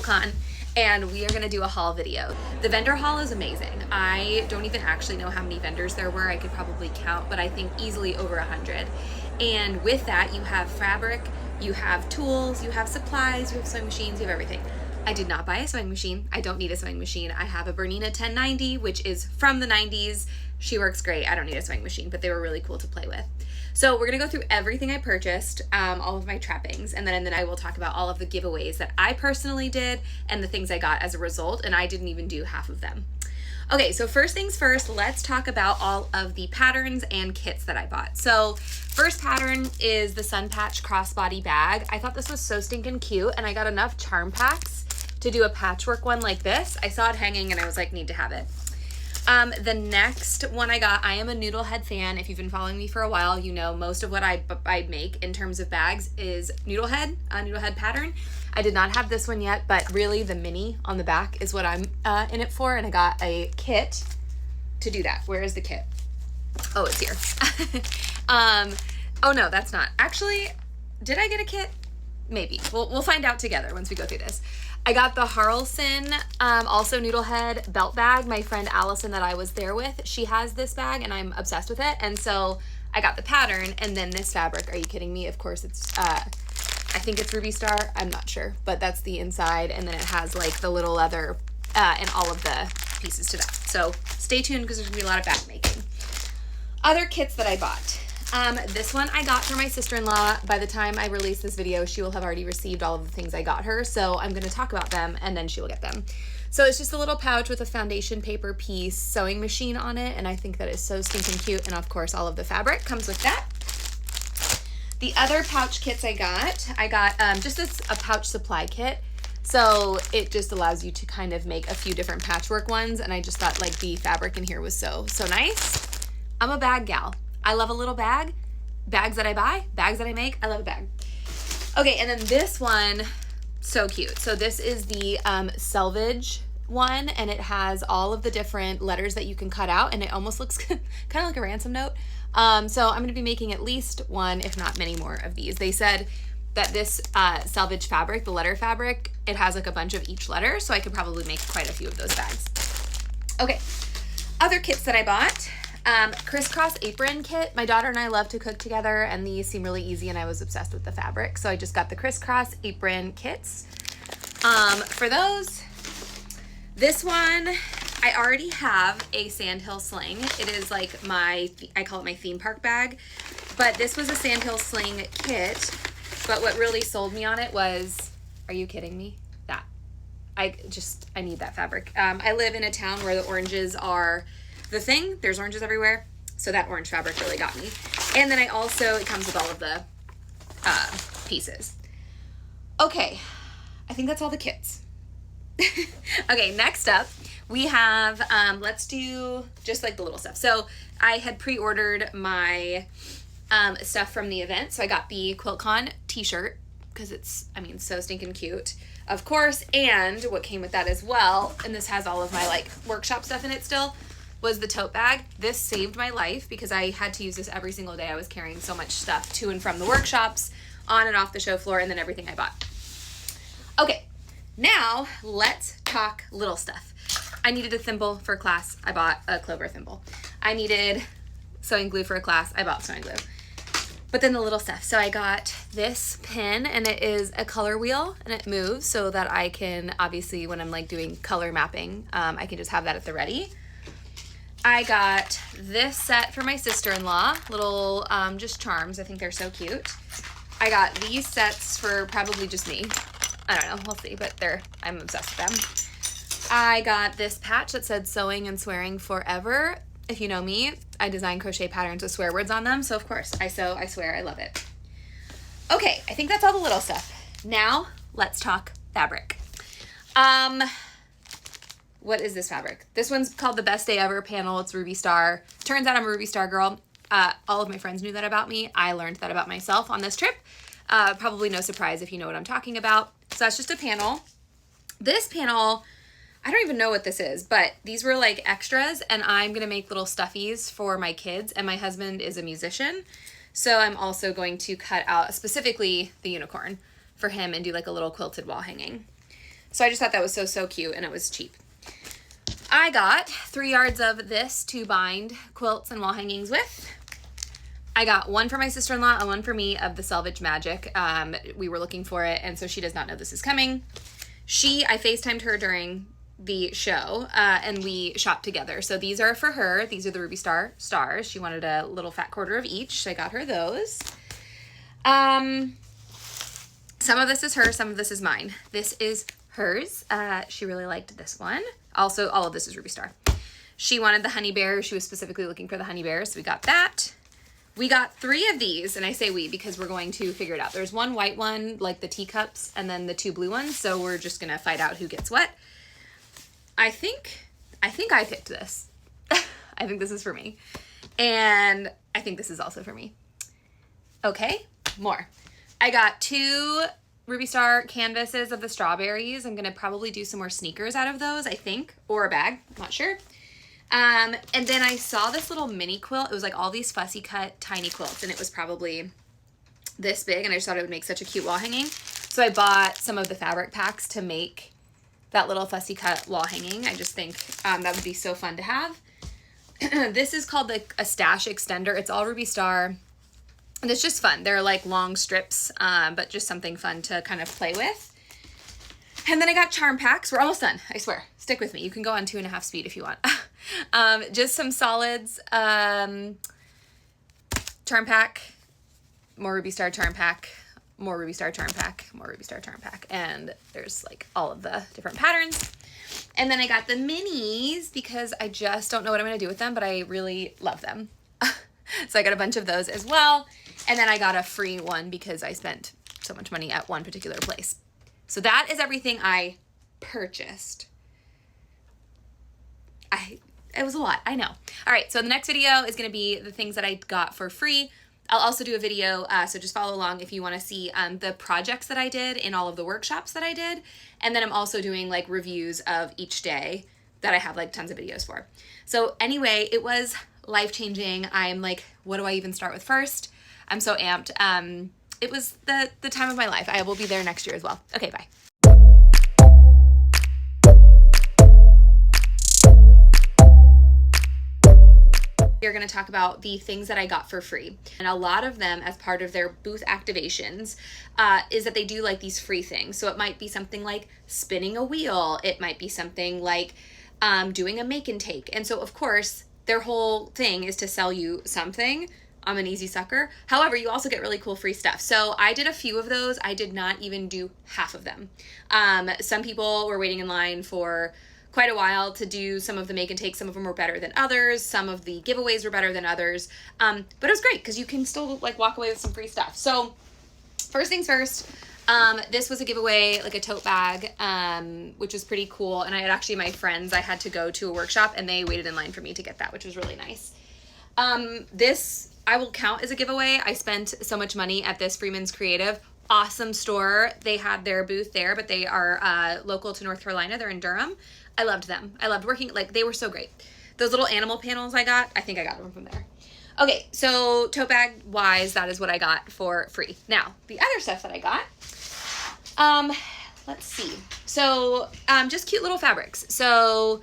QuiltCon, and we are gonna do a haul video. The vendor haul is amazing. I don't even actually know how many vendors there were. I could probably count, but I think easily over 100. And with that, you have fabric, you have tools, you have supplies, you have sewing machines, you have everything. I did not buy a sewing machine. I don't need a sewing machine. I have a Bernina 1090, which is from the 90s. She works great. I don't need a sewing machine, but they were really cool to play with. So we're gonna go through everything I purchased, all of my trappings, and then I will talk about all of the giveaways that I personally did and the things I got as a result, and I didn't even do half of them. Okay, so first things first, let's talk about all of the patterns and kits that I bought. So first pattern is the Sun Patch crossbody bag. I thought this was so stinking cute, and I got enough charm packs to do a patchwork one like this. I saw it hanging and I was like, need to have it. The next one I got, I am a Noodlehead fan. If you've been following me for a while, you know most of what I make in terms of bags is Noodlehead, a Noodlehead pattern. I did not have this one yet, but really the mini on the back is what I'm in it for, and I got a kit to do that. Where is the kit? Oh, it's here. Oh no, that's not. Actually, did I get a kit? Maybe. We'll find out together once we go through this. I got the Harlson, also Noodlehead belt bag. My friend Allison that I was there with, she has this bag and I'm obsessed with it. And so I got the pattern and then this fabric. Are you kidding me? Of course it's, I think it's Ruby Star. I'm not sure, but that's the inside. And then it has like the little leather and all of the pieces to that. So stay tuned because there's gonna be a lot of bag making. Other kits that I bought. This one I got for my sister-in-law. By the time I release this video, she will have already received all of the things I got her. So I'm going to talk about them and then she will get them. So it's just a little pouch with a foundation paper piece, sewing machine on it. And I think that is so stinking cute. And of course, all of the fabric comes with that. The other pouch kits I got just a pouch supply kit. So it just allows you to kind of make a few different patchwork ones. And I just thought like the fabric in here was so nice. I'm a bag gal. I love a little bag. Bags that I buy, bags that I make, I love a bag. Okay, and then this one, so cute. So this is the selvage one, and it has all of the different letters that you can cut out, and it almost looks kind of like a ransom note. So I'm gonna be making at least one, if not many more of these. They said that this selvage fabric, the letter fabric, it has like a bunch of each letter, so I could probably make quite a few of those bags. Okay, other kits that I bought. Crisscross apron kit. My daughter and I love to cook together and these seem really easy and I was obsessed with the fabric. So I just got the crisscross apron kits. For those, this one, I already have a Sandhill sling. It is like I call it my theme park bag, but this was a Sandhill sling kit. But what really sold me on it was, are you kidding me? That. I need that fabric. I live in a town where the oranges are the thing. There's oranges everywhere. So that orange fabric really got me. And then it comes with all of the pieces. Okay, I think that's all the kits. Okay, next up we have, let's do just like the little stuff. So I had pre-ordered my stuff from the event. So I got the QuiltCon t-shirt because it's, so stinking cute, of course. And what came with that as well, and this has all of my like workshop stuff in it still, was the tote bag. This saved my life because I had to use this every single day. I was carrying so much stuff to and from the workshops, on and off the show floor, and then everything I bought. Okay, now let's talk little stuff. I needed a thimble for class. I bought a Clover thimble. I needed sewing glue for a class. I bought sewing glue. But then the little stuff. So I got this pin and it is a color wheel and it moves so that I can, obviously when I'm like doing color mapping, I can just have that at the ready. I got this set for my sister-in-law, little just charms. I think they're so cute. I got these sets for probably just me. I don't know, we'll see, but I'm obsessed with them. I got this patch that said sewing and swearing forever. If you know me, I design crochet patterns with swear words on them. So of course I sew, I swear, I love it. Okay, I think that's all the little stuff. Now let's talk fabric. What is this fabric? This one's called the Best Day Ever panel. It's Ruby Star. Turns out I'm a Ruby Star girl. All of my friends knew that about me. I learned that about myself on this trip. Probably no surprise if you know what I'm talking about. So that's just a panel. This panel, I don't even know what this is, but these were like extras and I'm gonna make little stuffies for my kids, and my husband is a musician. So I'm also going to cut out specifically the unicorn for him and do like a little quilted wall hanging. So I just thought that was so cute, and it was cheap. I got 3 yards of this to bind quilts and wall hangings with. I got one for my sister-in-law and one for me of the Selvage Magic. We were looking for it, and so she does not know this is coming. I FaceTimed her during the show, and we shopped together. So these are for her. These are the Ruby Star stars. She wanted a little fat quarter of each, so I got her those. Some of this is hers, some of this is mine. This is hers. She really liked this one. Also, all of this is Ruby Star. She wanted the honey bear. She was specifically looking for the honey bear, so we got that. We got 3 of these, and I say we because we're going to figure it out. There's one white one, like the teacups, and then the 2 blue ones, so we're just gonna find out who gets what. I think I picked this. I think this is for me. And I think this is also for me. Okay, more. I got 2 Ruby Star canvases of the strawberries. I'm gonna probably do some more sneakers out of those, I think, or a bag, not sure. And then I saw this little mini quilt. It was like all these fussy cut tiny quilts, and it was probably this big, and I just thought it would make such a cute wall hanging. So I bought some of the fabric packs to make that little fussy cut wall hanging. I just think that would be so fun to have. This is called a stash extender. It's all Ruby Star. And it's just fun. They're like long strips, but just something fun to kind of play with. And then I got charm packs. We're almost done, I swear. Stick with me. You can go on 2.5 speed if you want. Just some solids. Charm pack, more Ruby Star charm pack, more Ruby Star charm pack, more Ruby Star charm pack. And there's like all of the different patterns. And then I got the minis because I just don't know what I'm going to do with them, but I really love them. So I got a bunch of those as well. And then I got a free one because I spent so much money at one particular place. So that is everything I purchased. It was a lot, I know. All right, so the next video is gonna be the things that I got for free. I'll also do a video, so just follow along if you wanna see the projects that I did in all of the workshops that I did. And then I'm also doing like reviews of each day that I have like tons of videos for. So anyway, it was life-changing. I'm like, what do I even start with first? I'm so amped. It was the time of my life. I will be there next year as well. Okay, bye. We're going to talk about the things that I got for free. And a lot of them, as part of their booth activations, is that they do like these free things. So it might be something like spinning a wheel. It might be something like doing a make and take. And so, of course, their whole thing is to sell you something. I'm an easy sucker. However, you also get really cool free stuff. So I did a few of those. I did not even do half of them. Some people were waiting in line for quite a while to do some of the make and take. Some of them were better than others. Some of the giveaways were better than others. But it was great because you can still like walk away with some free stuff. So first things first, this was a giveaway, like a tote bag, which was pretty cool. And I had actually my friends, I had to go to a workshop and they waited in line for me to get that, which was really nice. This I will count as a giveaway. I spent so much money at this Freeman's Creative. Awesome store. They had their booth there, but they are local to North Carolina. They're in Durham. I loved them. I loved working, like they were so great. Those little animal panels I think I got them from there. Okay, so tote bag wise, that is what I got for free. Now, the other stuff that I got, let's see. So just cute little fabrics. So,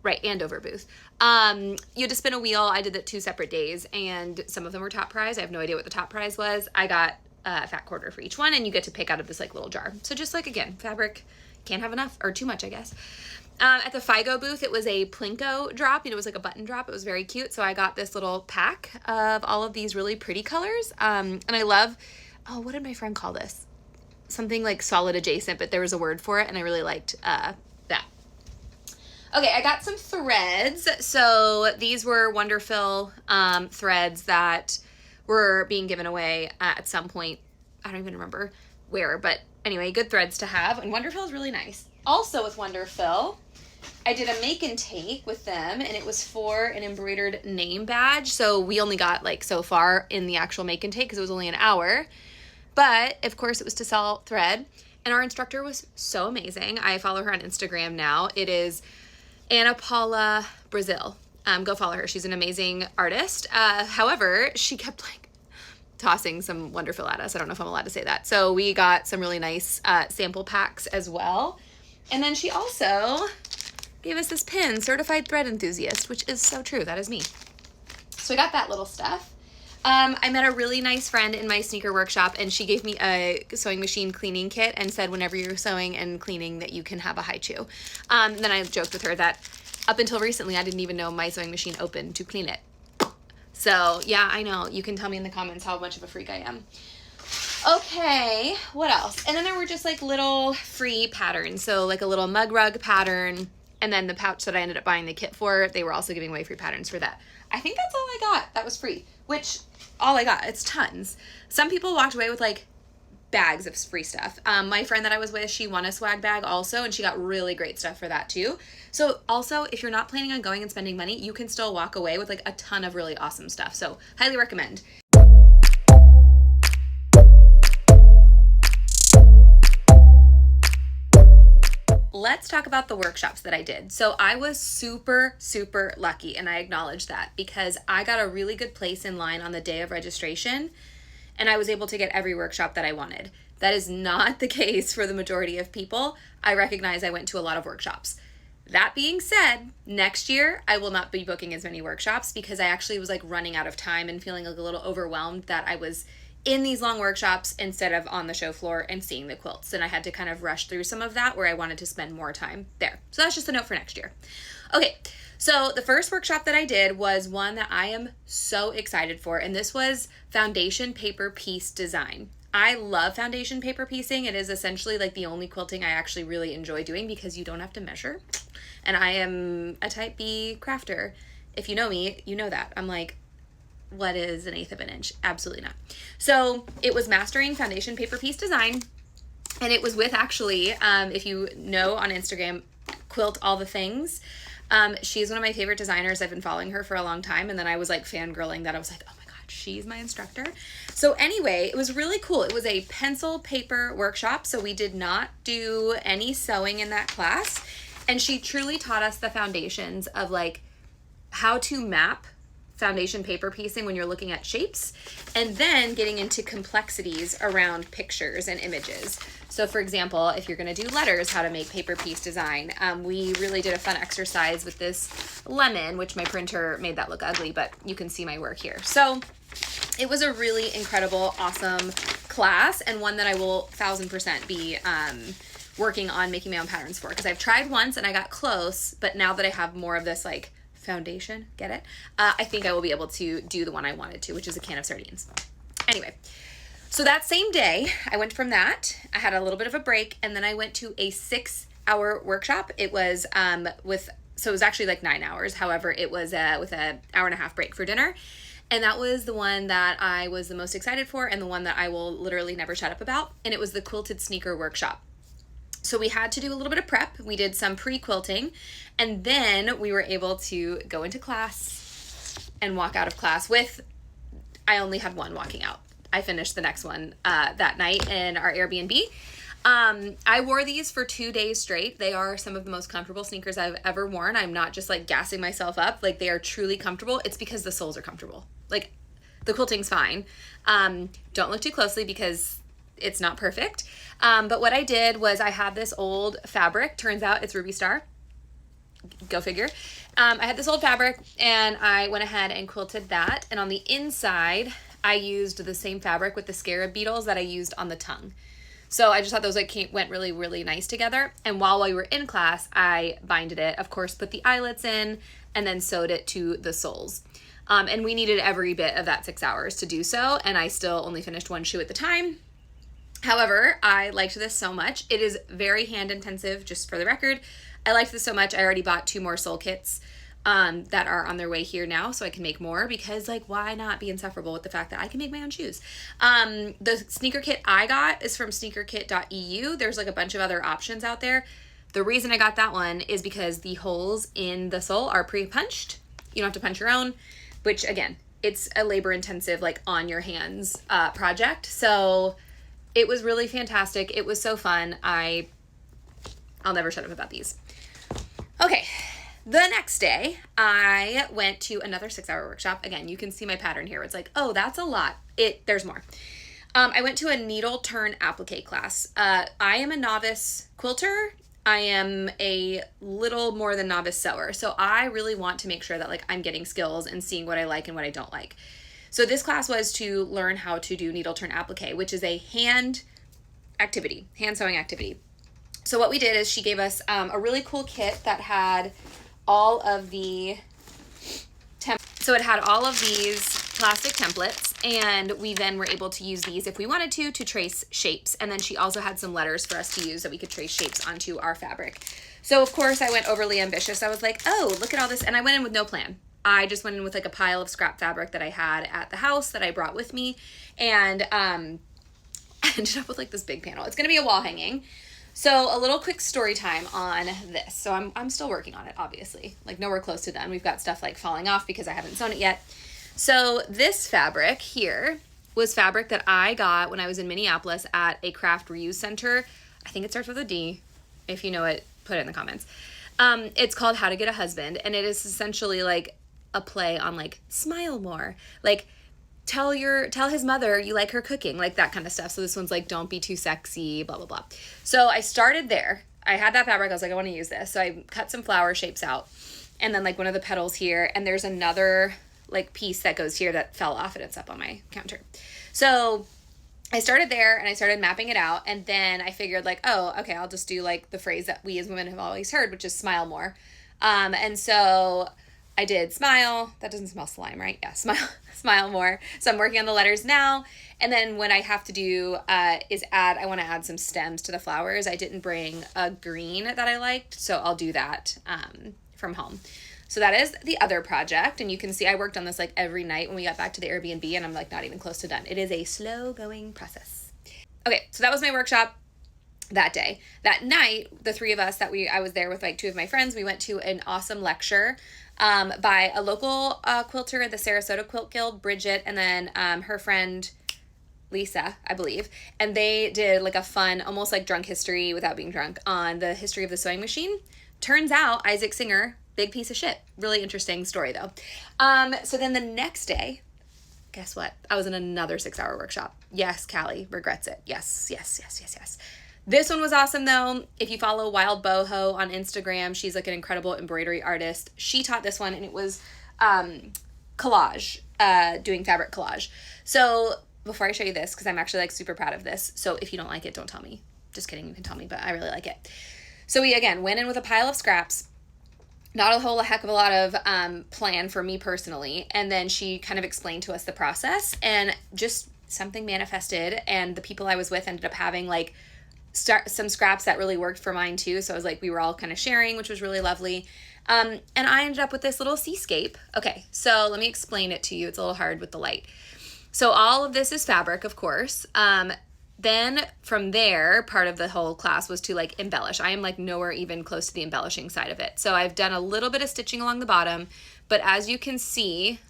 right, Andover booth. You had to spin a wheel. I did that 2 separate days, and some of them were top prize. I have no idea what the top prize was. I got a fat quarter for each one, and you get to pick out of this like little jar. So just like, again, fabric, can't have enough, or too much, I guess. At the FIGO booth, it was a Plinko drop. It was like a button drop. It was very cute. So I got this little pack of all of these really pretty colors. And I love, oh, what did my friend call this? Something like solid adjacent, but there was a word for it, and I really liked that. Okay, I got some threads. So these were Wonderfill threads that were being given away at some point. I don't even remember where, but anyway, good threads to have. And Wonderfill is really nice. Also with Wonderfill, I did a make and take with them, and it was for an embroidered name badge. So we only got like so far in the actual make and take because it was only an hour. But of course it was to sell thread. And our instructor was so amazing. I follow her on Instagram now. It is Ana Paula Brazil. Go follow her. She's an amazing artist. However, she kept like tossing some Wonderfill at us. I don't know if I'm allowed to say that. So we got some really nice sample packs as well. And then she also gave us this pin, Certified Thread Enthusiast, which is so true. That is me. So I got that little stuff. I met a really nice friend in my sneaker workshop, and she gave me a sewing machine cleaning kit and said whenever you're sewing and cleaning that you can have a high chew. Then I joked with her that up until recently, I didn't even know my sewing machine opened to clean it. So yeah, I know. You can tell me in the comments how much of a freak I am. Okay, what else? And then there were just like little free patterns. So like a little mug rug pattern, and then the pouch that I ended up buying the kit for, they were also giving away free patterns for that. I think that's all I got. That was free, which all I got, it's tons. Some people walked away with like bags of free stuff. My friend that I was with, she won a swag bag also, and she got really great stuff for that too. So also, if you're not planning on going and spending money, you can still walk away with like a ton of really awesome stuff. So highly recommend. Let's talk about the workshops that I did. So I was super, super lucky, and I acknowledge that because I got a really good place in line on the day of registration, and I was able to get every workshop that I wanted. That is not the case for the majority of people. I recognize I went to a lot of workshops. That being said, next year I will not be booking as many workshops because I actually was like running out of time and feeling like a little overwhelmed that I was in these long workshops instead of on the show floor and seeing the quilts. And I had to kind of rush through some of that where I wanted to spend more time there. So that's just a note for next year. Okay, so the first workshop that I did was one that I am so excited for, and this was foundation paper piece design. I love foundation paper piecing. It is essentially like the only quilting I actually really enjoy doing because you don't have to measure. And I am a type B crafter. If you know me, you know that. I'm like, what is 1/8 of an inch? Absolutely not. So it was mastering foundation paper piece design, and it was with actually, if you know on Instagram, Quilt All the Things. She's one of my favorite designers. I've been following her for a long time, and then I was like fangirling that. I was like, oh my God, she's my instructor. So anyway, it was really cool. It was a pencil paper workshop, so we did not do any sewing in that class, and she truly taught us the foundations of like how to map foundation paper piecing when you're looking at shapes, and then getting into complexities around pictures and images. So for example, if you're going to do letters, how to make paper piece design. We really did a fun exercise with this lemon, which my printer made that look ugly, but you can see my work here. So it was a really incredible, awesome class, and one that I will 1000% be working on making my own patterns for, because I've tried once and I got close, but now that I have more of this like foundation, get it? I think I will be able to do the one I wanted to, which is a can of sardines. Anyway, so that same day, I went from that. I had a little bit of a break, and then I went to a 6-hour workshop. It was so it was actually like 9 hours. However, it was with an hour-and-a-half break for dinner. And that was the one that I was the most excited for, and the one that I will literally never shut up about. And it was the quilted sneaker workshop. So we had to do a little bit of prep. We did some pre-quilting, and then we were able to go into class and walk out of class with, I only had one walking out. I finished the next one that night in our Airbnb. I wore these for 2 days straight. They are some of the most comfortable sneakers I've ever worn. I'm not just like gassing myself up. Like, they are truly comfortable. It's because the soles are comfortable. Like, the quilting's fine. Don't look too closely because it's not perfect. But what I did was I had this old fabric. Turns out it's Ruby Star. Go figure. I had this old fabric, and I went ahead and quilted that. And on the inside, I used the same fabric with the scarab beetles that I used on the tongue. So I just thought those like went really, really nice together. And while we were in class, I binded it, of course, put the eyelets in, and then sewed it to the soles. And we needed every bit of that 6 hours to do so. And I still only finished one shoe at the time. However, I liked this so much. It is very hand intensive, just for the record. I liked this so much. I already bought 2 more sole kits that are on their way here now, so I can make more, because like, why not be insufferable with the fact that I can make my own shoes? The sneaker kit I got is from sneakerkit.eu. There's like a bunch of other options out there. The reason I got that one is because the holes in the sole are pre-punched. You don't have to punch your own, which again, it's a labor intensive, like on your hands project. So it was really fantastic. It was so fun. I'll never shut up about these. Okay. The next day, I went to another 6-hour workshop. Again, you can see my pattern here. It's like, oh, that's a lot. There's more. I went to a needle turn applique class. I am a novice quilter. I am a little more than novice sewer. So I really want to make sure that like I'm getting skills and seeing what I like and what I don't like. So this class was to learn how to do needle turn applique, which is a hand sewing activity. So what we did is she gave us a really cool kit that had all of the so it had all of these plastic templates, and we then were able to use these if we wanted to trace shapes. And then she also had some letters for us to use that we could trace shapes onto our fabric. So of course I went overly ambitious. I was like, oh, look at all this. And I went in with no plan. I just went in with like a pile of scrap fabric that I had at the house that I brought with me. And I ended up with like this big panel. It's going to be a wall hanging. So a little quick story time on this. So I'm still working on it, obviously. Like nowhere close to done. We've got stuff like falling off because I haven't sewn it yet. So this fabric here was fabric that I got when I was in Minneapolis at a craft reuse center. I think it starts with a D. If you know it, put it in the comments. It's called How to Get a Husband, and it is essentially like a play on like smile more. Like tell his mother you like her cooking, like that kind of stuff. So this one's like, don't be too sexy, blah, blah, blah. So I started there. I had that fabric. I was like, I want to use this. So I cut some flower shapes out, and then like one of the petals here, and there's another like piece that goes here that fell off, and it's up on my counter. So I started there and I started mapping it out, and then I figured like, oh, okay, I'll just do like the phrase that we as women have always heard, which is smile more. And so I did smile. That doesn't smell slime, right? Yeah, smile more. So I'm working on the letters now. And then what I have to do I want to add some stems to the flowers. I didn't bring a green that I liked, so I'll do that from home. So that is the other project. And you can see I worked on this like every night when we got back to the Airbnb, and I'm like not even close to done. It is a slow going process. Okay, so that was my workshop that day. That night, the three of us I was there with like two of my friends, we went to an awesome lecture by a local quilter at the Sarasota Quilt Guild, Bridget, and then her friend Lisa, I believe. And they did like a fun, almost like drunk history without being drunk, on the history of the sewing machine. Turns out Isaac Singer, big piece of shit. Really interesting story though. So then the next day, guess what? I was in another 6-hour workshop. Yes, Callie regrets it. Yes. This one was awesome though. If you follow Wild Boho on Instagram, she's like an incredible embroidery artist. She taught this one, and it was collage, doing fabric collage. So before I show you this, because I'm actually like super proud of this. So if you don't like it, don't tell me. Just kidding, you can tell me, but I really like it. So we again went in with a pile of scraps. Not a whole heck of a lot of plan for me personally. And then she kind of explained to us the process, and just something manifested, and the people I was with ended up having like some scraps that really worked for mine too. So I was like, we were all kind of sharing, which was really lovely. And I ended up with this little seascape. Okay, so let me explain it to you. It's a little hard with the light. So all of this is fabric, of course. Then from there, part of the whole class was to like embellish. I am like nowhere even close to the embellishing side of it. So I've done a little bit of stitching along the bottom, but as you can see,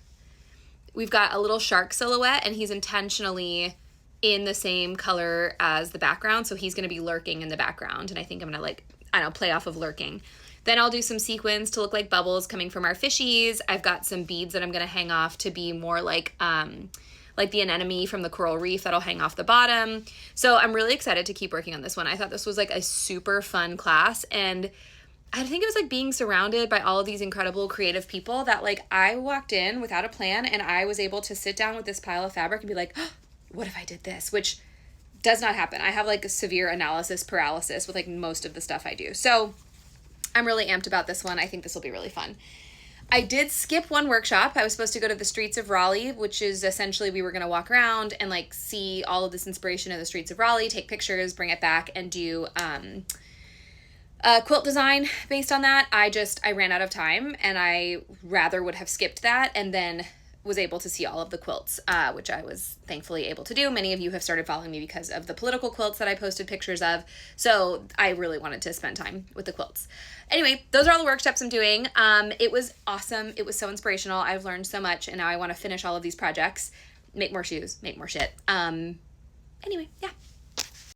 we've got a little shark silhouette, and he's intentionally in the same color as the background. So he's going to be lurking in the background. And I think I'm going to like, I don't know, play off of lurking. Then I'll do some sequins to look like bubbles coming from our fishies. I've got some beads that I'm going to hang off to be more like the anemone from the coral reef that'll hang off the bottom. So I'm really excited to keep working on this one. I thought this was like a super fun class, and I think it was like being surrounded by all of these incredible creative people that like I walked in without a plan, and I was able to sit down with this pile of fabric and be like, oh, what if I did this? Which does not happen. I have like a severe analysis paralysis with like most of the stuff I do. So I'm really amped about this one. I think this will be really fun. I did skip one workshop. I was supposed to go to the streets of Raleigh, which is essentially we were going to walk around and like see all of this inspiration of the streets of Raleigh, take pictures, bring it back, and do quilt design based on that. I ran out of time, and I rather would have skipped that and then was able to see all of the quilts, which I was thankfully able to do. Many of you have started following me because of the political quilts that I posted pictures of. So I really wanted to spend time with the quilts. Anyway, those are all the workshops I'm doing. It was awesome. It was so inspirational. I've learned so much, and now I want to finish all of these projects, make more shoes, make more shit. Anyway, yeah.